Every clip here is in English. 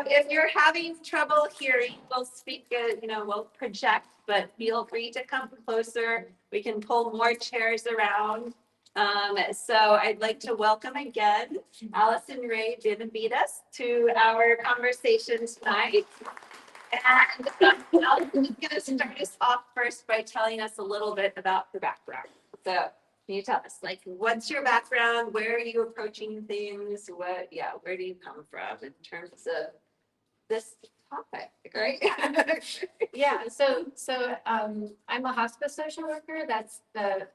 if you're having trouble hearing, we'll speak, we'll project, but feel free to come closer. We can pull more chairs around. So I'd like to welcome again Allison Ray Benavides to our conversation tonight. And Allison's going to start us off first by telling us a little bit about her background. So can you tell us, like, what's your background? Where are you approaching things? Where do you come from in terms of this topic, right? Yeah, so I'm a hospice social worker. That's the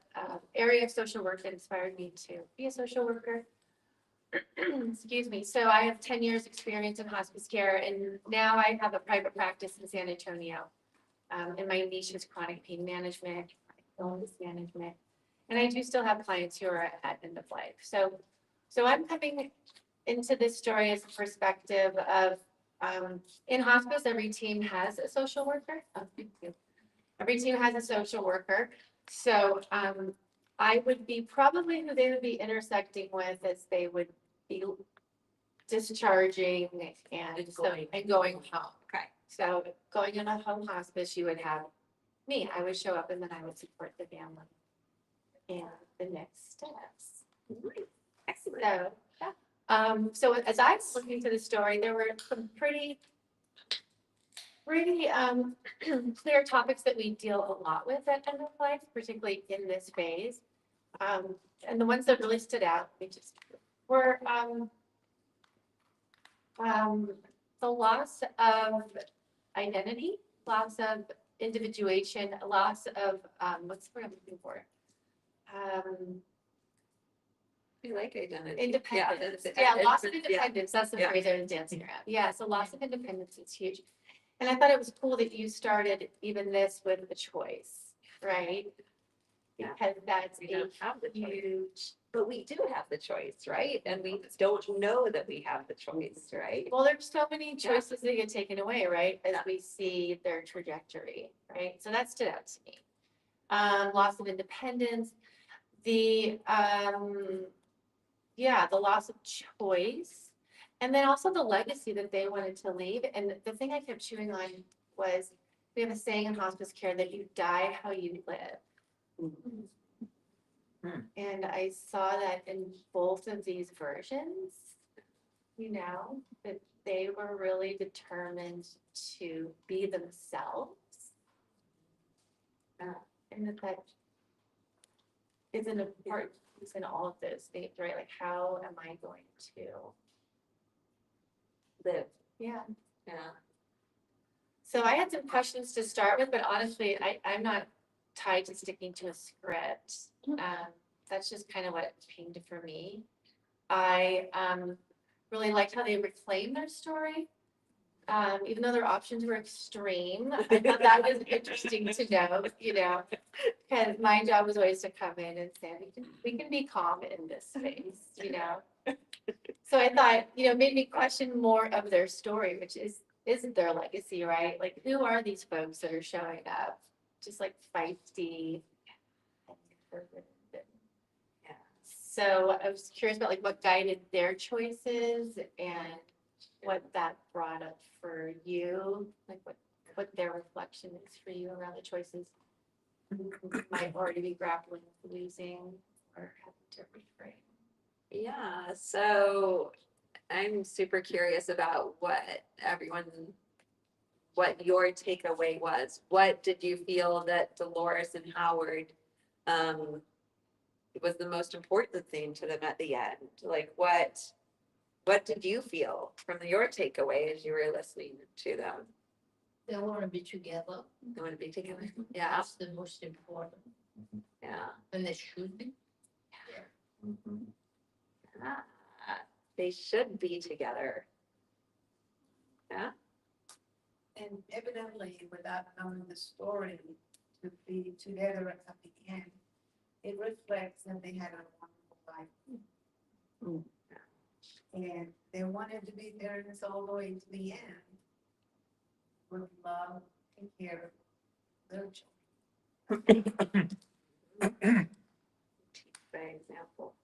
area of social work that inspired me to be a social worker. Excuse me. So I have 10 years experience in hospice care, and now I have a private practice in San Antonio. And my niche is chronic pain management, illness management. And I do still have clients who are at end of life. So I'm coming into this story as a perspective of in hospice, every team has a social worker. Oh, thank you. Every team has a social worker. So I would be probably who they would be intersecting with as they would be discharging and going home. Okay. So going in a home hospice, you would have me. I would show up and then I would support the family and the next steps. Excellent. So as I was looking to the story, there were some pretty clear topics that we deal a lot with at end of life, particularly in this phase. And the ones that really stood out, were the loss of identity, loss of individuation, a loss of what's the word I'm looking for? We like identity. Independence. Yeah, loss of independence. That's the phrase I was dancing around. Yeah, so loss of independence is huge. And I thought it was cool that you started even this with a choice, right? Because that's we don't have the huge, but we do have the choice, right? And we don't know that we have the choice, right? Well, there's so many choices that get taken away, right? As we see their trajectory, right? So that stood out to me. Loss of independence, the loss of choice, and then also the legacy that they wanted to leave. And the thing I kept chewing on was, we have a saying in hospice care that you die how you live. Mm-hmm. And I saw that in both of these versions, that they were really determined to be themselves. And that is an important piece in all of those things, right? Like, how am I going to live? Yeah. So I had some questions to start with, but honestly, I'm not tied to sticking to a script. That's just kind of what it came to for me. I really liked how they reclaimed their story. Even though their options were extreme, I thought that was interesting to know, because my job was always to come in and say, we can be calm in this space, So I thought, made me question more of their story, which isn't their legacy, right? Like, who are these folks that are showing up just like feisty? So I was curious about what guided their choices and what that brought up for you, like what their reflection is for you around the choices you might already be grappling with losing or having to reframe. Yeah, so I'm super curious about what your takeaway was. What did you feel that Dolores and Howard was the most important thing to them at the end? Like, what did you feel from your takeaway as you were listening to them? They want to be together. They want to be together. Yeah. That's the most important. Yeah. And they should be. Yeah. Mm-hmm. They should be together. Yeah. And evidently, without knowing the story, to be together at the end, it reflects that they had a wonderful life. Mm. And they wanted to be parents all the way to the end with love and care of their children. By example.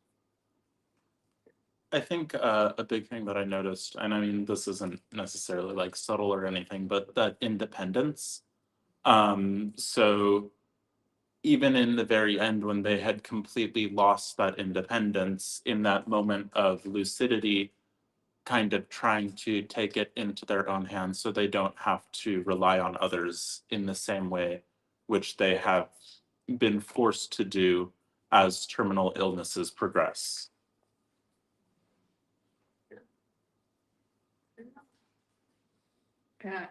I think a big thing that I noticed, and I mean, this isn't necessarily like subtle or anything, but that independence. So even in the very end, when they had completely lost that independence, in that moment of lucidity, kind of trying to take it into their own hands so they don't have to rely on others in the same way, which they have been forced to do as terminal illnesses progress.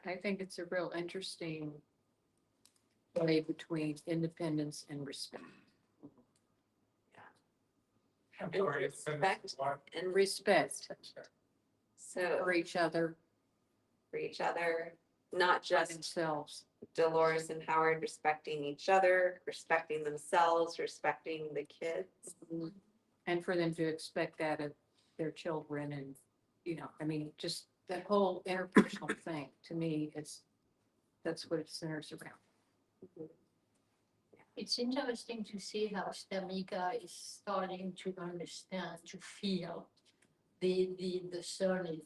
I think it's a real interesting play between independence and respect. Respect and Respect so for each other, not for just themselves. Dolores and Howard respecting each other, respecting themselves, respecting the kids. And for them to expect that of their children and, you know, I mean, just that whole interpersonal thing, to me, that's what it centers around. It's interesting to see how Stamika is starting to understand, to feel the son is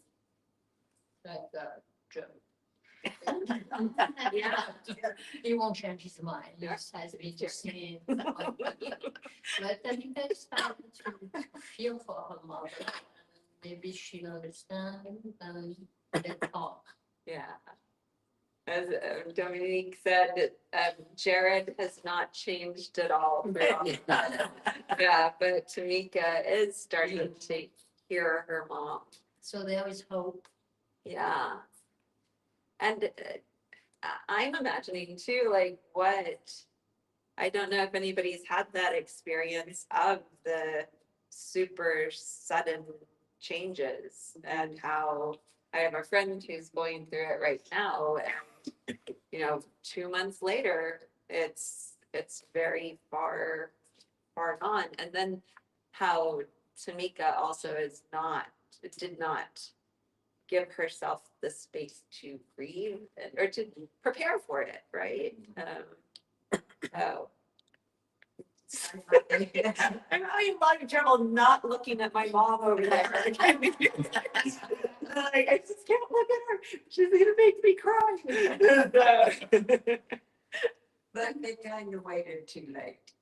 like a Joe. Yeah. He won't change his mind, he just has been to see it. But Stamika is starting to feel for her mother. Maybe she'll understand and they talk. Yeah. As Dominique said, Jared has not changed at all. throughout that. Yeah, but Tamika is starting to hear her mom. So there is hope. Yeah. And I'm imagining too, like what, I don't know if anybody's had that experience of the super sudden changes and how I have a friend who's going through it right now. And, you know, 2 months later, it's very far gone. And then how Tamika also did not give herself the space to grieve or to prepare for it, right? So. I'm having a lot of trouble not looking at my mom over there. Like, I just can't look at her. She's gonna make me cry. But they kind of waited too late.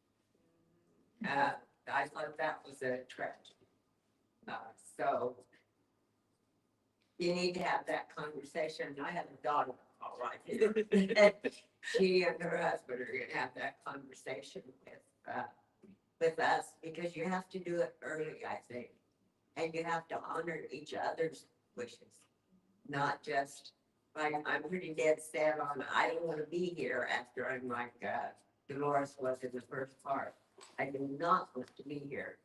I thought that was a tragedy. So you need to have that conversation. I have a daughter, all right here. She and her husband are gonna have that conversation with us, because you have to do it early, I think. And you have to honor each other's wishes, not just like, I'm pretty dead set on, I don't want to be here after I'm like Dolores was in the first part. I do not want to be here,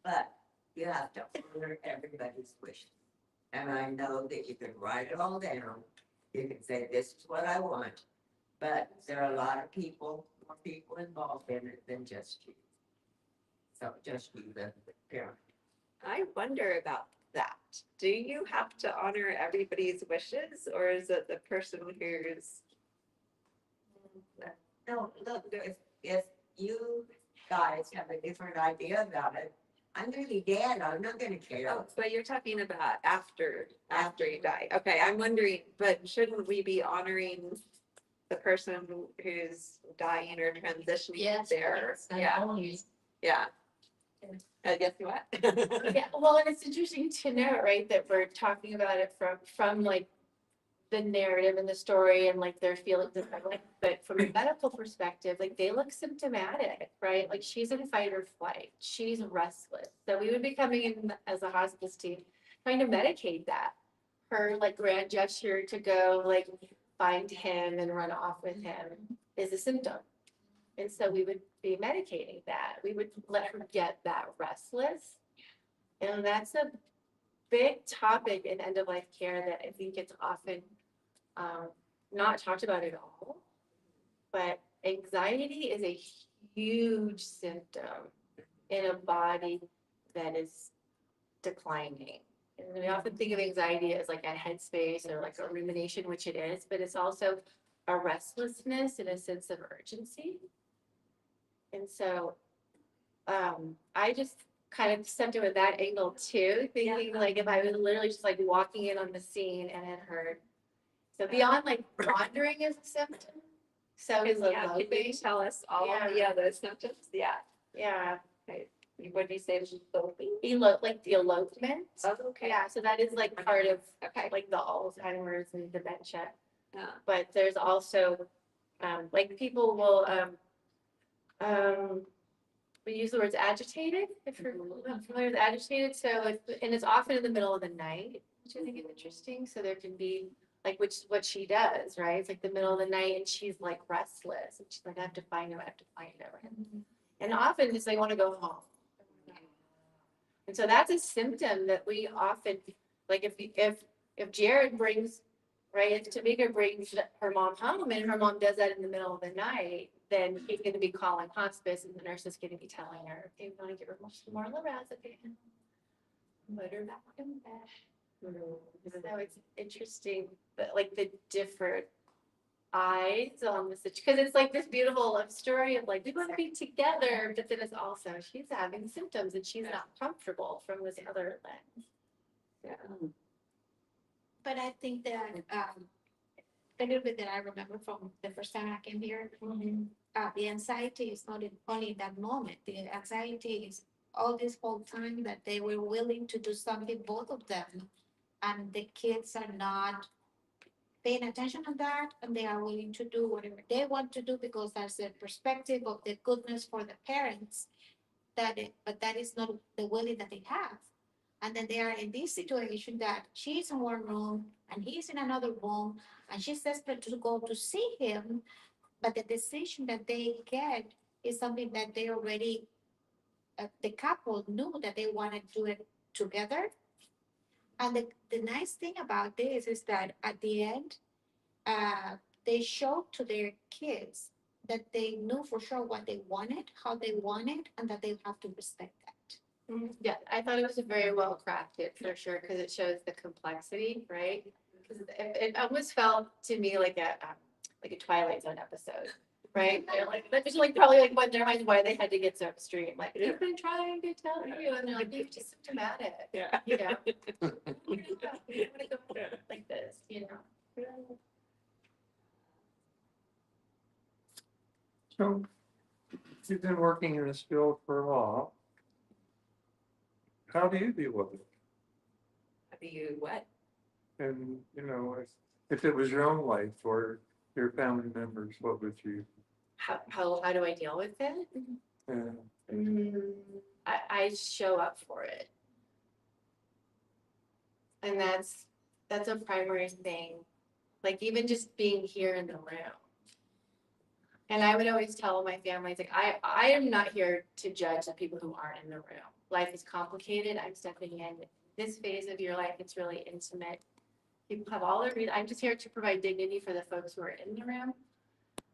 but you have to honor everybody's wishes. And I know that you can write it all down. You can say, this is what I want, but there are a lot of people, more people involved in it than just you. So just you, the parent. I wonder about that. Do you have to honor everybody's wishes, or is it the person who's? No, look, if you guys have a different idea about it, I'm gonna be dead, I'm not gonna care. Oh, but you're talking about after you die. Okay, I'm wondering, but shouldn't we be honoring the person who's dying or transitioning Yes, there? yes, and Yeah, only. yeah. Guess what? Yeah, well, and it's interesting to note, right, that we're talking about it from like the narrative and the story and like their feelings, and like, but from a medical perspective, like they look symptomatic, right? Like she's in fight or flight, she's restless. So we would be coming in as a hospice team, trying to medicate that. Her like grand gesture to go like find him and run off with him is a symptom. And so we would be medicating that. We would let her get that restless. And that's a big topic in end of life care that I think it's often not talked about at all. But anxiety is a huge symptom in a body that is declining. And we often think of anxiety as like a headspace or like a rumination, which it is, but it's also a restlessness and a sense of urgency. And so I just kind of stepped in with that angle too, thinking like if I was literally just like walking in on the scene and had heard. So beyond like wandering is a symptom. So is Yeah, can you eloping. tell us all of the Yeah. other symptoms? Yeah. Yeah, What do you say? Eloping? like the elopement. Oh, okay. Yeah, so that is like part of Okay. like the Alzheimer's and dementia. Yeah. But there's also, like people will, we use the words agitated, if you're not familiar with agitated, so and it's often in the middle of the night, which I think is interesting, so there can be, like, what she does, right, it's like the middle of the night and she's like restless, and she's like, I have to find him, and often it's they want to go home. And so that's a symptom that we often, like if Jared brings, right, if Tamika brings her mom home and her mom does that in the middle of the night, then he's gonna be calling hospice and the nurse is gonna be telling her, okay, we wanna give her some more lorazepam. Put her back in bed. So it's interesting, but like the different eyes on the situation, because it's like this beautiful love story of like, we want to be together, but then it's also, she's having symptoms and she's not comfortable from this other lens. Yeah. But I think that, a little bit that I remember from the first time I came here, the anxiety is not only in that moment. The anxiety is all this whole time that they were willing to do something, both of them, and the kids are not paying attention to that, and they are willing to do whatever they want to do because that's their perspective of the goodness for the parents. But that is not the willing that they have. And then they are in this situation that she's in one room and he's in another room, and she's desperate to go to see him. But the decision that they get is something that they already, the couple knew that they want to do it together. And the nice thing about this is that at the end, they showed to their kids that they knew for sure what they wanted, how they wanted, and that they have to respect that. Yeah, I thought it was very well crafted for sure, because it shows the complexity, right? Because it almost felt to me like a Twilight Zone episode, right? They're like, that was like probably like what their minds why they had to get so extreme. Like, we've been trying to tell you, and they're like, you're just symptomatic. Yeah. You know, we want to go like this, you know. So you've been working in this field for a while. How do you deal with it? How do you what? And, you know, if it was your own life or your family members, what would you? How do I deal with it? I show up for it. And that's a primary thing. Like even just being here in the room. And I would always tell my families, like, I am not here to judge the people who aren't in the room. Life is complicated. I'm stepping in this phase of your life. It's really intimate. People have all their reasons. I'm just here to provide dignity for the folks who are in the room.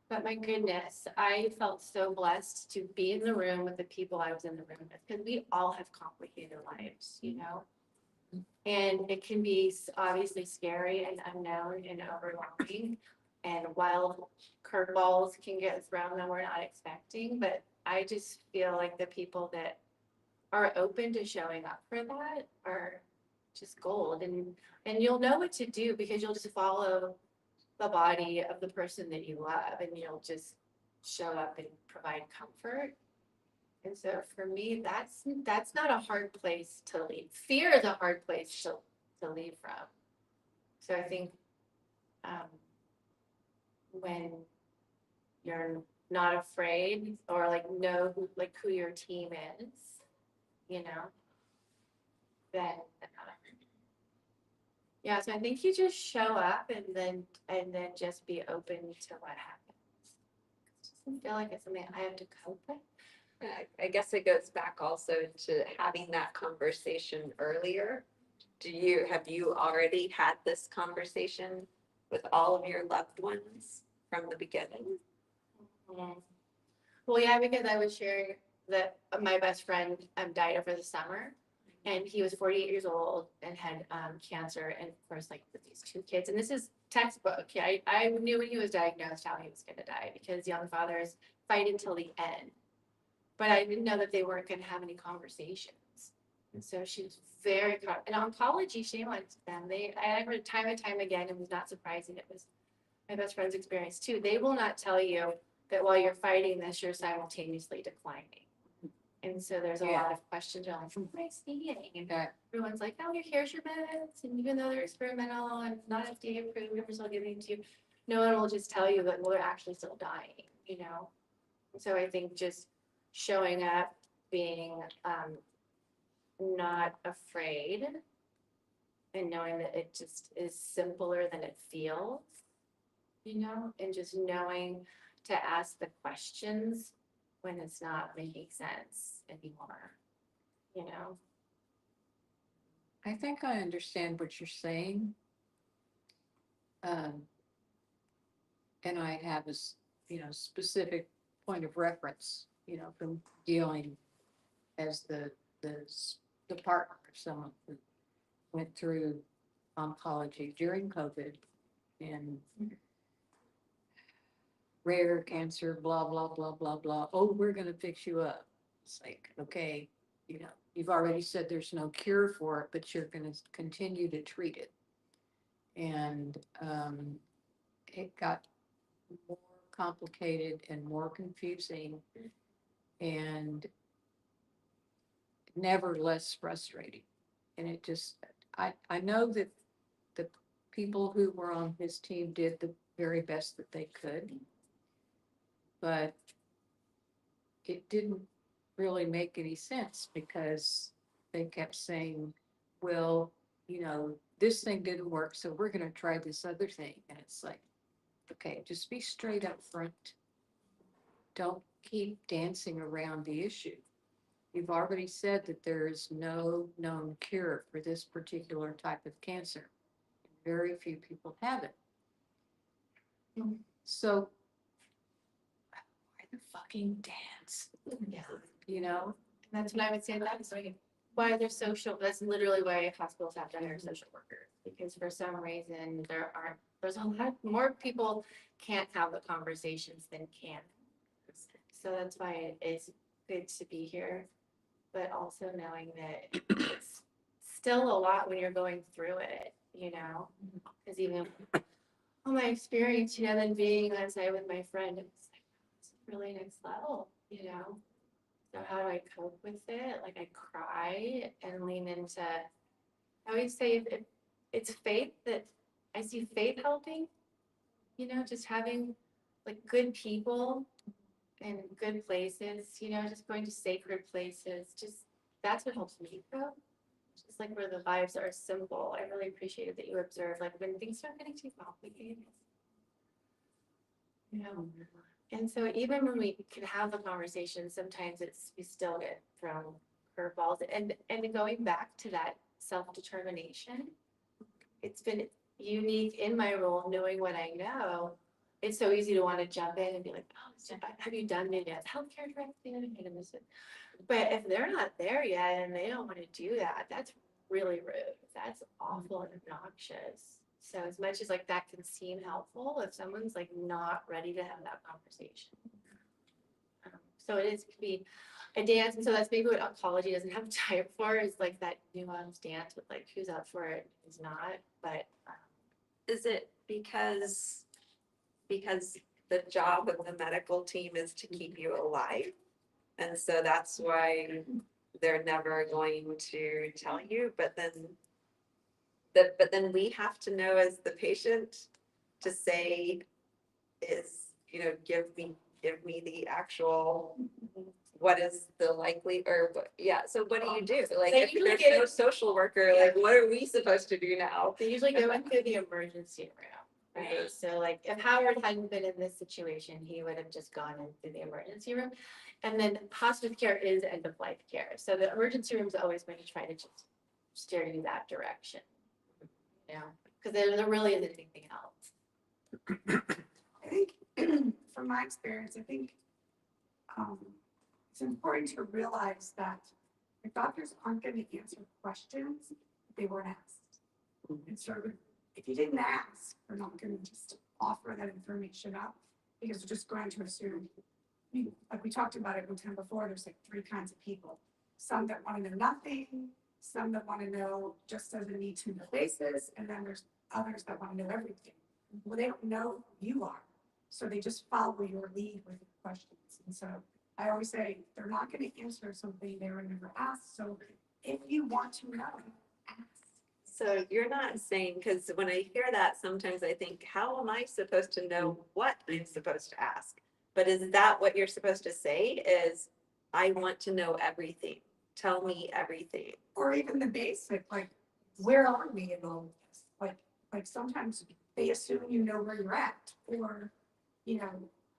But my goodness, I felt so blessed to be in the room with the people I was in the room with, because we all have complicated lives, you know? And it can be obviously scary and unknown and overwhelming. And wild curveballs can get thrown that we're not expecting. But I just feel like the people that are open to showing up for that are just gold. And you'll know what to do because you'll just follow the body of the person that you love, and you'll just show up and provide comfort. And so for me, that's not a hard place to leave. Fear is a hard place to leave from. So I think when you're not afraid or like know who your team is, you know, then yeah, so I think you just show up and then just be open to what happens. It doesn't feel like it's something I have to cope with. I guess it goes back also to having that conversation earlier. Have you already had this conversation with all of your loved ones from the beginning? Well, yeah, because I was sharing that my best friend died over the summer, and he was 48 years old and had cancer, and of course, like with these two kids, and this is textbook. Yeah, I knew when he was diagnosed how he was going to die, because young fathers fight until the end. But I didn't know that they weren't going to have any conversations. And so she was very, in oncology, shame on them. I heard time and time again, it was not surprising. It was my best friend's experience too. They will not tell you that while you're fighting this, you're simultaneously declining. And so there's a lot of questions around, like, what am I seeing? And everyone's like, oh, here's your meds. And even though they're experimental and not FDA approved, we're still giving to you. No one will just tell you that, well, they're actually still dying, you know? So I think just showing up, being not afraid, and knowing that it just is simpler than it feels, you know, and just knowing to ask the questions when it's not making sense anymore, you know? I think I understand what you're saying. And I have a, specific point of reference, from dealing as the partner of someone who went through oncology during COVID and rare cancer, blah, blah, blah, blah, blah. Oh, we're gonna fix you up. It's like, okay, you've already said there's no cure for it, but you're gonna continue to treat it. And it got more complicated and more confusing and never less frustrating. And it just, I know that the people who were on his team did the very best that they could, but it didn't really make any sense because they kept saying, well, this thing didn't work, so we're going to try this other thing. And it's like, okay, just be straight up front. Don't keep dancing around the issue. You've already said that there is no known cure for this particular type of cancer. Very few people have it. So why the fucking dance? Yeah. And that's what I would say. That's like why they're social. That's literally why hospitals have to hire social workers, because for some reason there's a lot more people can't have the conversations than can. So that's why it is good to be here, but also knowing that it's still a lot when you're going through it, because even my experience, then being on site with my friend, it's like, it's really next level, So how do I cope with it? Like I cry and lean into, I always say if it's faith that I see faith helping, just having like good people and good places, just going to sacred places, just that's what helps me grow. Just like where the vibes are simple. I really appreciated that you observed like when things start getting too complicated. And so even when we can have the conversation, sometimes we still get thrown curveballs. And going back to that self-determination, it's been unique in my role, knowing what I know. It's so easy to want to jump in and be like, oh, have you done it as healthcare director? But if they're not there yet and they don't want to do that, that's really rude. That's awful and obnoxious. So as much as like that can seem helpful, if someone's like not ready to have that conversation. So it could be a dance. And so that's maybe what oncology doesn't have time for, is like that nuanced dance with like who's up for it, who's not. But is it because the job of the medical team is to keep you alive? And so that's why they're never going to tell you, but then we have to know as the patient to say give me the actual, what is the likely, or what, so what do you do? Like if there's no social worker, like what are we supposed to do now? They usually go into the emergency room, right? So like if Howard hadn't been in this situation, he would have just gone into the emergency room. And then hospice care is end of life care. So the emergency room is always going to try to just steer you that direction. Because there really isn't anything else. I think from my experience, I think it's important to realize that your doctors aren't going to answer questions if they weren't asked. And so if you didn't ask, they're not going to just offer that information up because they're just going to assume. Like we talked about it one time before, there's like 3 kinds of people. Some that want to know nothing, some that want to know just as a need to know basis, and then there's others that want to know everything. Well, they don't know who you are, so they just follow your lead with your questions. And so I always say they're not going to answer something they were never asked. So if you want to know, ask. So you're not saying, because when I hear that, sometimes I think, how am I supposed to know what I'm supposed to ask? But is that what you're supposed to say is, I want to know everything. Tell me everything. Or even the basic, like, where are we in all of this? Like sometimes they assume you know where you're at, or, you know,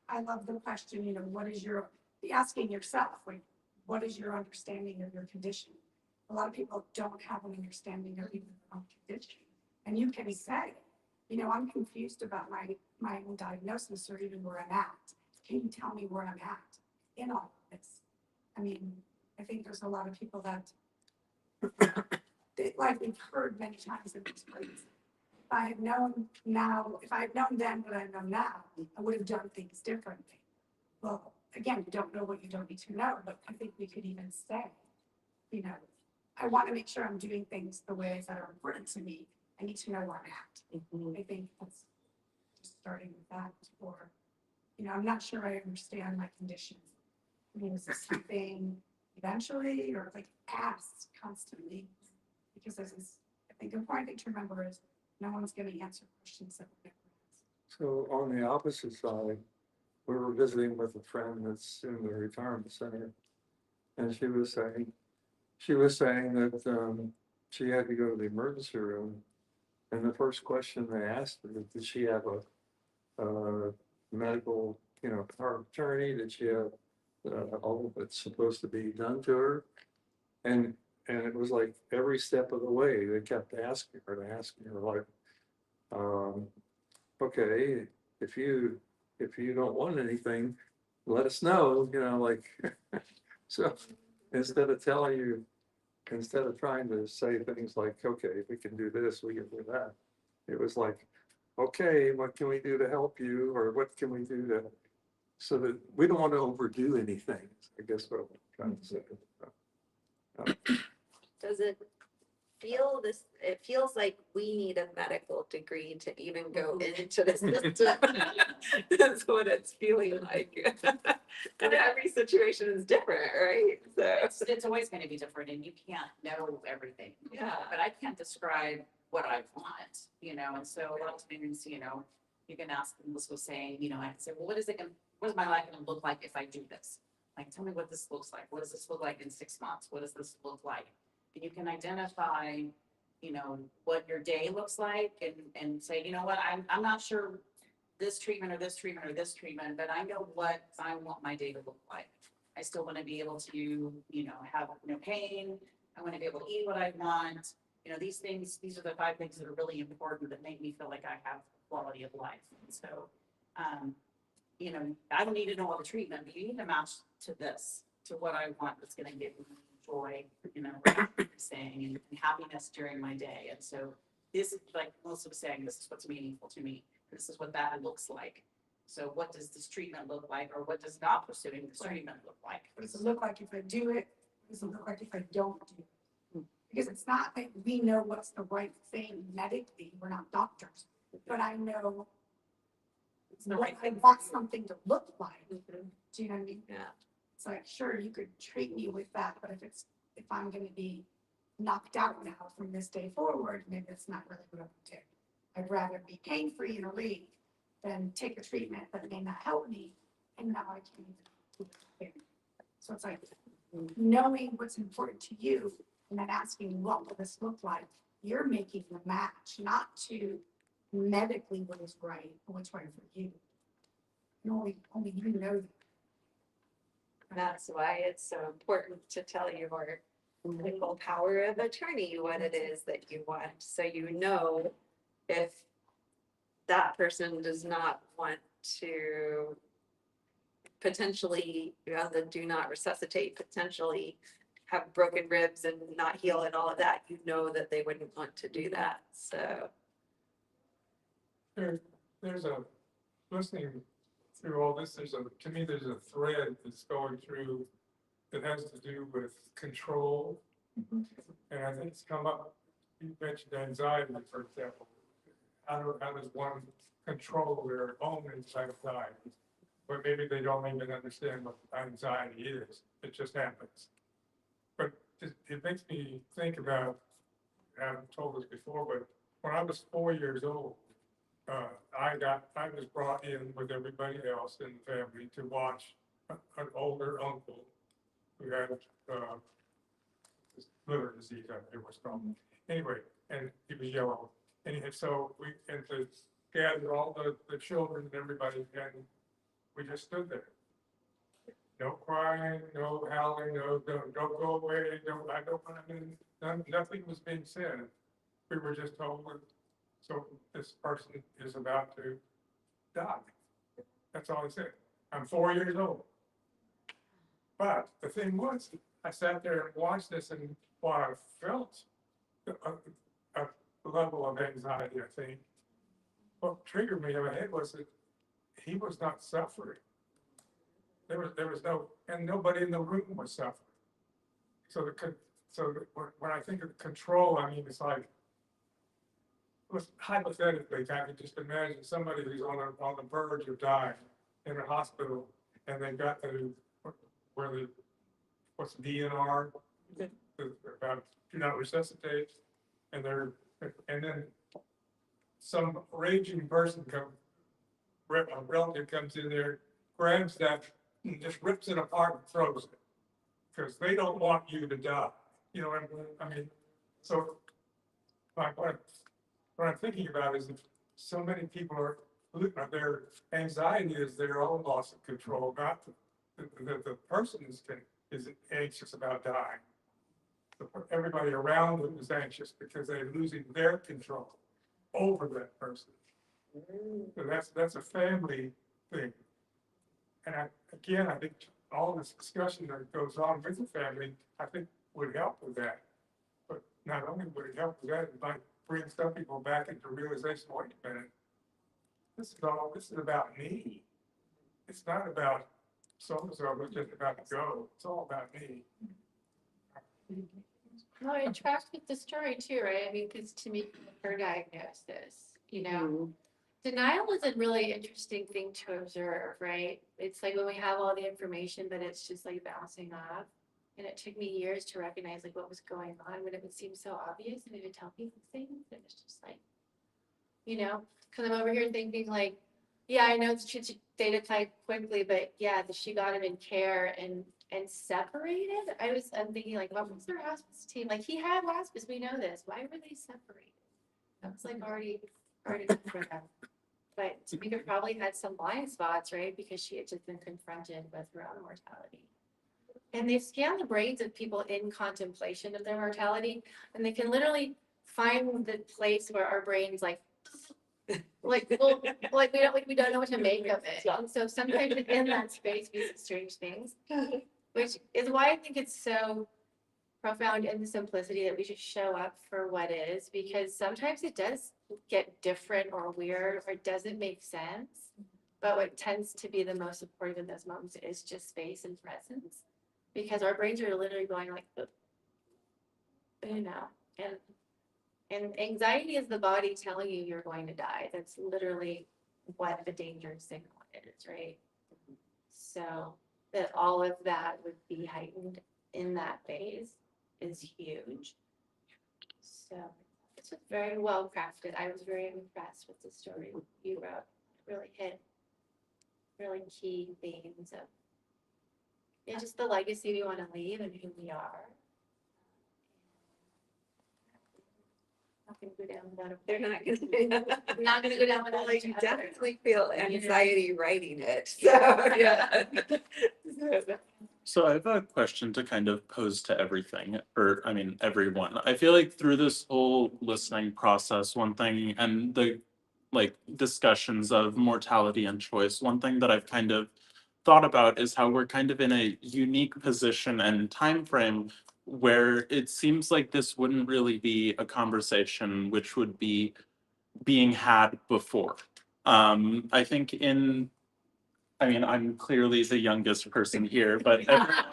I love the question, you know, what is your, asking yourself, like, what is your understanding of your condition? A lot of people don't have an understanding of even their own condition. And you can say, you know, I'm confused about my own diagnosis or even where I'm at. Can you tell me where I'm at in all of this? I mean, I think there's a lot of people that, like we've heard many times in this place, if I had known then what I know now, I would have done things differently. Well, again, you don't know what you don't need to know, but I think we could even say, you know, I want to make sure I'm doing things the ways that are important to me. I need to know where I'm at. I think that's just starting with that, or, you know, I'm not sure I understand my condition. I mean, is this something eventually, or like ask constantly? Because this is, I think, important thing to remember is no one's going to answer questions that we never asked. So on the opposite side, we were visiting with a friend that's in the retirement center. And she was saying that she had to go to the emergency room. And the first question they asked her, did she have a medical, you know, power of attorney? Did she have all that's supposed to be done to her? And it was like every step of the way, they kept asking her like, okay, if you don't want anything, let us know, you know, like, so instead of trying to say things like, okay, we can do this, we can do that, it was like, okay, what can we do to help you? Or what can we do to, so that we don't want to overdo anything, I guess what I'm trying to say. Does it feel this, it feels like we need a medical degree to even go into the system. That's what it's feeling like. And every situation is different, right? So, It's always gonna be different and you can't know everything. yeah. But I can't describe what I want, you know, and so a lot of times, you know, you can ask, and this was saying, you know, I can say, well, what is my life gonna look like if I do this? Like, tell me what this looks like. What does this look like in 6 months? What does this look like? And you can identify, you know, what your day looks like and say, you know what, I'm not sure this treatment or this treatment or this treatment, but I know what I want my day to look like. I still want to be able to, you know, have no pain. I want to be able to eat what I want. You know, these are the 5 things that are really important that make me feel like I have quality of life. And so, you know, I don't need to know all the treatment, but you need to match to this, to what I want that's going to give me joy, you know, like you're saying, and happiness during my day. And so this is like Melissa was saying, this is what's meaningful to me. This is what that looks like. So what does this treatment look like, or what does not pursuing this treatment look like? What does it look like if I do it? What does it look like if I don't do it? Because it's not like we know what's the right thing medically. We're not doctors, but I know what I want something to look like. Do you know what I mean? Yeah. It's like, sure, you could treat me with that, but if I'm going to be knocked out now from this day forward, maybe it's not really what I'm doing. I'd rather be pain-free and relieved than take a treatment that may not help me, and now I can't even do it. So it's like knowing what's important to you and then asking, what will this look like? You're making the match, not to medically what is right or what's right for you. And only you know that. That's why it's so important to tell your legal power of attorney what it is that you want. So you know if that person does not want to potentially, you know, the do not resuscitate, potentially have broken ribs and not heal and all of that, you know that they wouldn't want to do that. So There's a, listening through all this, to me, there's a thread that's going through that has to do with control And I think it's come up, you mentioned anxiety, for example. How does one control their own anxiety? But maybe they don't even understand what anxiety is. It just happens. But it makes me think about, I haven't told this before, but when I was 4 years old, I was brought in with everybody else in the family to watch an older uncle who had this liver disease, I think it was called. Anyway, and he was yellow. So to gather all the children and everybody, and we just stood there. No crying, no howling, don't go away, I don't want to, nothing was being said. We were just told, so this person is about to die. That's all I said. I'm 4 years old. But the thing was, I sat there and watched this, and while I felt a level of anxiety, I think, what triggered me in my head was that he was not suffering. There was no, and nobody in the room was suffering. So when I think of control, I mean, it's like, hypothetically, I can just imagine somebody who's on the verge of dying in a hospital, and they've got what's DNR, about do not resuscitate, and then some raging person a relative comes in there, grabs that, and just rips it apart and throws it, because they don't want you to die. You know what I mean? So what I'm thinking about is that so many people their anxiety is their own loss of control, not the person is anxious about dying. Everybody around them is anxious because they're losing their control over that person. So that's a family thing. And I think all this discussion that goes on with the family, I think would help with that. But not only would it help with that, it might bring some people back into realization, wait a minute, this is about me. It's not about so-and-so, it's just about go. It's all about me. No, I tracked with the story too, right? I mean, because to me, her diagnosis, denial is a really interesting thing to observe, right? It's like when we have all the information, but it's just like bouncing off. And it took me years to recognize like what was going on when it would seem so obvious, and I would tell people things, and it's just like, because I'm over here thinking like, yeah, I know it's they declined quickly, but yeah, she got him in care and separated. I'm thinking like, what was their hospice team? Like he had hospice, we know this. Why were they separated? That's like already good for them. But Tamika probably had some blind spots, right? Because she had just been confronted with her own mortality. And they scan the brains of people in contemplation of their mortality, and they can literally find the place where our brains we don't know what to make of it. And so sometimes in that space we see strange things, which is why I think it's so profound in the simplicity that we just show up for what is, because sometimes it does get different or weird or doesn't make sense. But what tends to be the most supportive in those moments is just space and presence, because our brains are literally going like, and anxiety is the body telling you you're going to die. That's literally what the danger signal is, right? So that all of that would be heightened in that phase is huge. So it's very well crafted. I was very impressed with the story you wrote. It really hit really key themes of just the legacy we want to leave and who we are. Not going to go down without They're not gonna. I'm not going to go down without Well, each you other. definitely feel anxiety writing it, so, yeah. So I have a question to kind of pose to everything, everyone. I feel like through this whole listening process, one thing, and the discussions of mortality and choice, one thing that I've kind of thought about is how we're kind of in a unique position and time frame where it seems like this wouldn't really be a conversation which would be being had before. I think I'm clearly the youngest person here, but everyone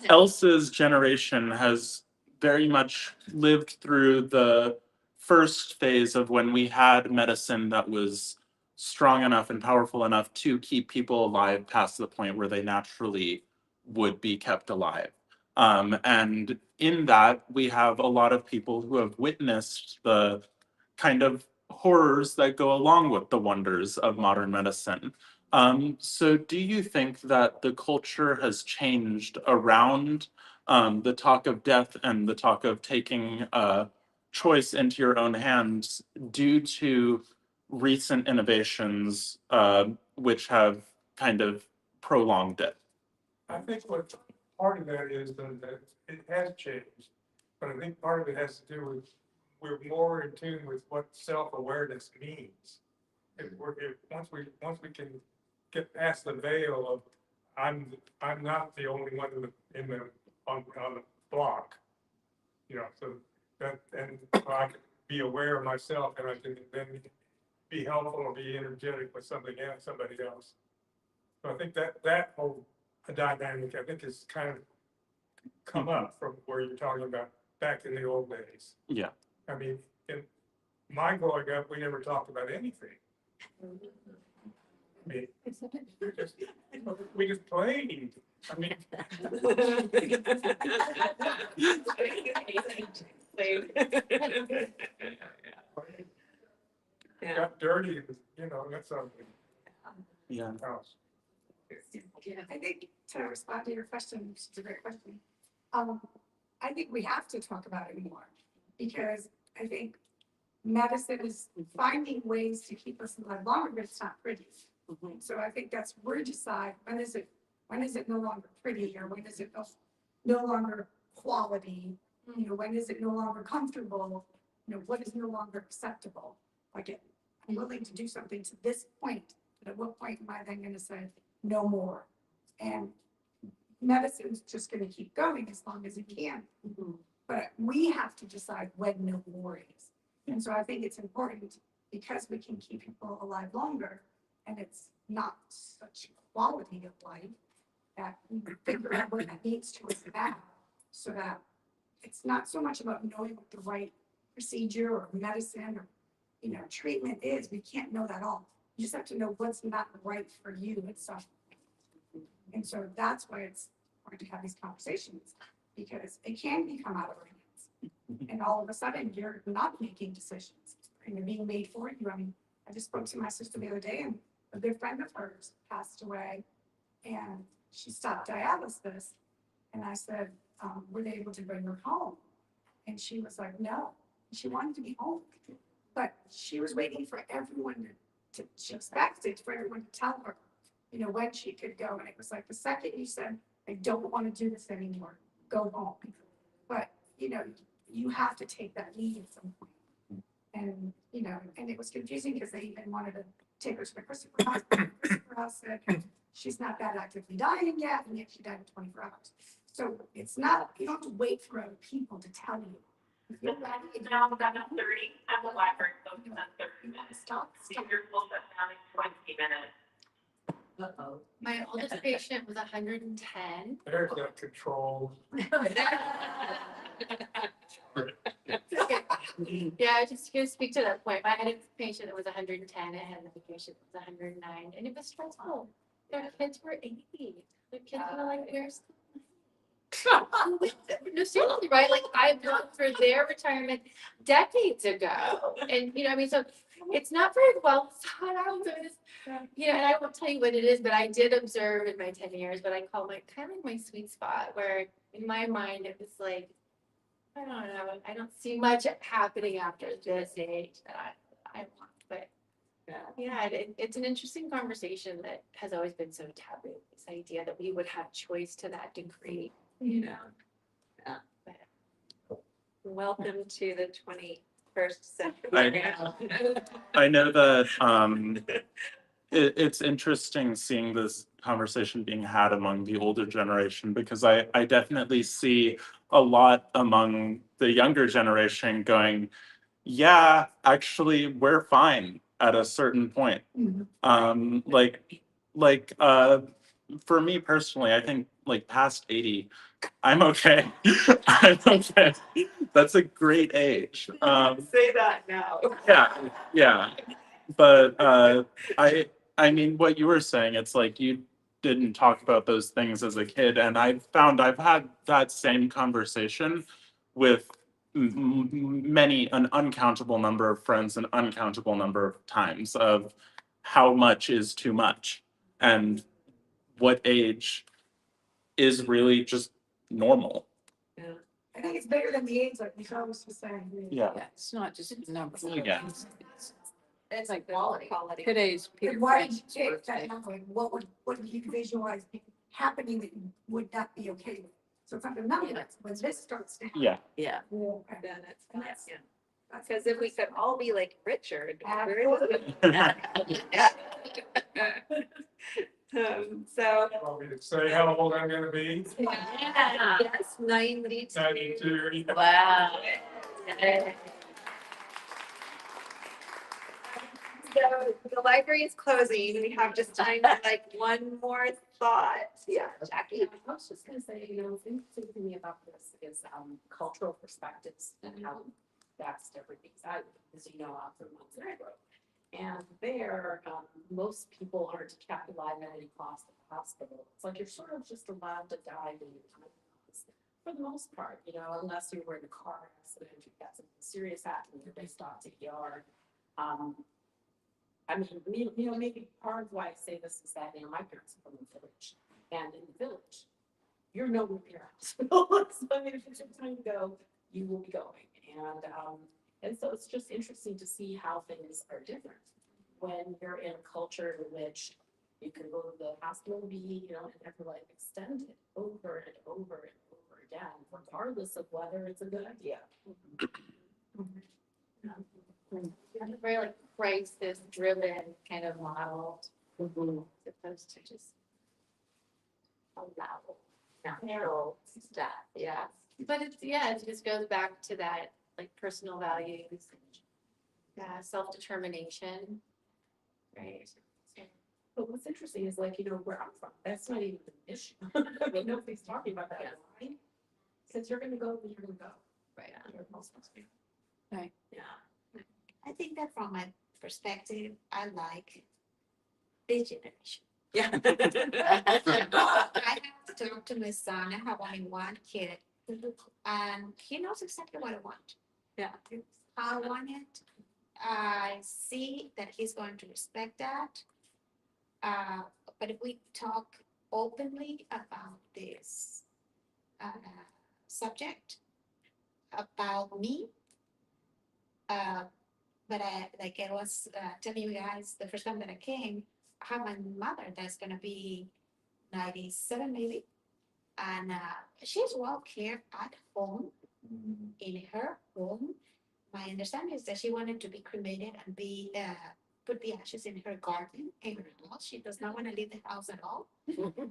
else's generation has very much lived through the first phase of when we had medicine that was strong enough and powerful enough to keep people alive past the point where they naturally would be kept alive. And in that, we have a lot of people who have witnessed the kind of horrors that go along with the wonders of modern medicine. So do you think that the culture has changed around the talk of death and the talk of taking choice into your own hands due to recent innovations which have kind of prolonged it? I think what part of that is that it has changed, but I think part of it has to do with, we're more in tune with what self-awareness means. Once we can get past the veil of, I'm not the only one on the block, you know, so that, and I can be aware of myself, and I can then be helpful or be energetic with somebody else. So I think that whole dynamic, I think, has kind of come up from where you're talking about back in the old days. Yeah. I mean, in my growing up, we never talked about anything. I mean, we just played. I mean, got dirty, you know, that's something. Yeah. House. I think to respond to your question, which is a great question, I think we have to talk about it more, because I think medicine is finding ways to keep us alive longer, but it's not pretty. So I think that's where we decide, when is it no longer pretty, or when is it no longer quality, you know, when is it no longer comfortable, you know, what is no longer acceptable? Like, I'm willing to do something to this point, but at what point am I then gonna say no more? And medicine's just gonna keep going as long as it can. But we have to decide when no more is. And so I think it's important, because we can keep people alive longer, and it's not such quality of life, that we figure out what that means to us now, so that it's not so much about knowing what the right procedure or medicine or, you know, treatment is. We can't know that all. You just have to know what's not right for you and stuff. And so that's why it's important to have these conversations, because it can become out of our hands. And all of a sudden, you're not making decisions, and they're being made for you. I mean, I just spoke to my sister the other day, and a good friend of hers passed away, and she stopped dialysis. And I said, were they able to bring her home? And she was like, no. She wanted to be home, but she was waiting for everyone she expected for everyone to tell her, you know, when she could go. And it was like, the second you said, I don't want to do this anymore, go home. But, you know, you have to take that lead at some point. And, you know, and it was confusing, because they even wanted to take her to the Christopher Hospital. Christopher House said she's not that actively dying yet, and yet she died in 24 hours. So it's not, you don't have to wait for other people to tell you. If you're ready, Now I'm at 30, I'm the library, focus on 30 minutes. stop. Your full shut down in 20 minutes. Uh-oh. My oldest patient was 110. There's that control. Yeah, just to speak to that point, I had a patient that was 110, I had another patient that was 109, and it was stressful. Their kids were 80. Their kids were like, where's the no, seriously, right? Like, I worked for their retirement decades ago. And, you know, I mean, so it's not very well thought out. You know, and I won't tell you what it is, but I did observe in my 10 years what I call my kind of like my sweet spot, where in my mind it was like, I don't know, I don't see much happening after this age that I want. But yeah, it's an interesting conversation that has always been so taboo. This idea that we would have choice to that degree, you know. Welcome to the 21st century. I know that it's interesting seeing this conversation being had among the older generation, because I definitely see a lot among the younger generation going, yeah, actually, we're fine at a certain point. For me personally, I think like past 80 I'm okay. I'm okay. That's a great age. Say that now. Yeah. But I mean, what you were saying, it's like you didn't talk about those things as a kid, and I've found I've had that same conversation with many, an uncountable number of friends, an uncountable number of times of how much is too much, and what age is really just normal. I think it's bigger than the age, like Michelle was just saying. Yeah. Yeah, it's not just a number. Yeah. It's like quality. Today's And people. why did you take that number? What would you visualize happening that you would not be okay with? So from the numbers, when this starts to happen. Yeah. Yeah. Okay. Then it's, That's- yeah. that's- Because if we could all be like Richard. So. Want me to say how old I'm gonna be? Yes, 92. 92. Wow. So the library is closing. We have just time for like one more thought. Yeah, Jackie. I was just gonna say, you know, what's interesting to me about this is cultural perspectives and how that's everything. I, as you know, I'm from Montenegro. And there, most people aren't kept alive at any cost at the hospital. It's like you're sort of just allowed to die when your time comes. For the most part, you know, unless you were in a car accident, you got something serious happening, they stop EMDR. I mean, you know, maybe part of why I say this is that, you know, my parents are from the village, and in the village, you're nowhere near a hospital. So I mean, if it's your time to go, you will be going. And so it's just interesting to see how things are different when you're in a culture in which you can go to the hospital and be, you know, and have your life extended over and over and over again, regardless of whether it's a good idea. Very like crisis driven kind of model. As opposed to just allow natural stuff. Yeah. But it's, yeah, it just goes back to that like personal values, self-determination. Right. But what's interesting is like, you know, where I'm from, that's not even an issue. I mean, nobody's talking about that. Right? Since you're gonna go, then you're gonna go. Right. You're supposed to be. Right. Yeah. I think that from my perspective, I like this generation. Yeah. I have to talk to my son. I have only one kid, and he knows exactly what I want. Yeah. How I want it. I see that he's going to respect that. But if we talk openly about this subject, about me, but like I was telling you guys the first time that I came, I have my mother that's gonna be 97 maybe, and she's well cared at home, in her home. My understanding is that she wanted to be cremated and be put the ashes in her garden in her house. She does not want to leave the house at all.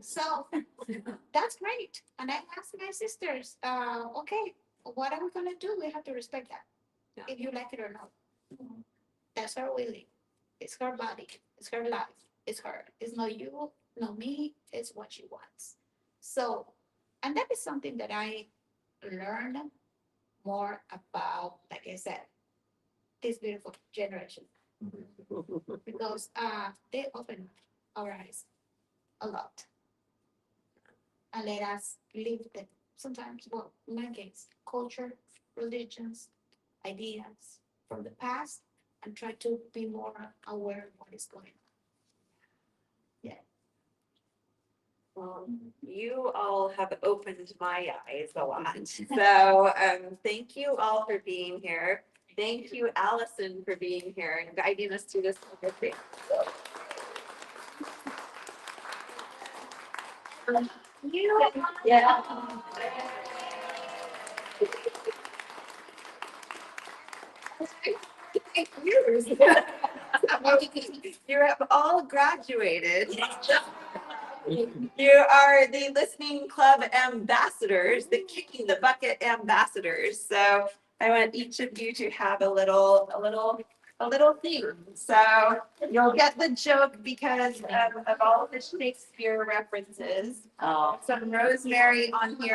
So that's great. And I asked my sisters, okay, what are we gonna do? We have to respect that, if you like it or not. That's her willing. It's her body. It's her life. It's her. It's not you, not me. It's what she wants. So, and that is something that I learned more about, like I said, this beautiful generation. Because they open our eyes a lot. And let us live the sometimes, well, in my case, culture, religions, ideas from the past, and try to be more aware of what is going on. Well, you all have opened my eyes a lot. So thank you all for being here. Thank you, Allison, for being here and guiding us through this conversation. Yeah. You have all graduated. You are the listening club ambassadors, the kicking the bucket ambassadors. So I want each of you to have a little thing. So you'll get the joke because of all of the Shakespeare references. Some rosemary on here.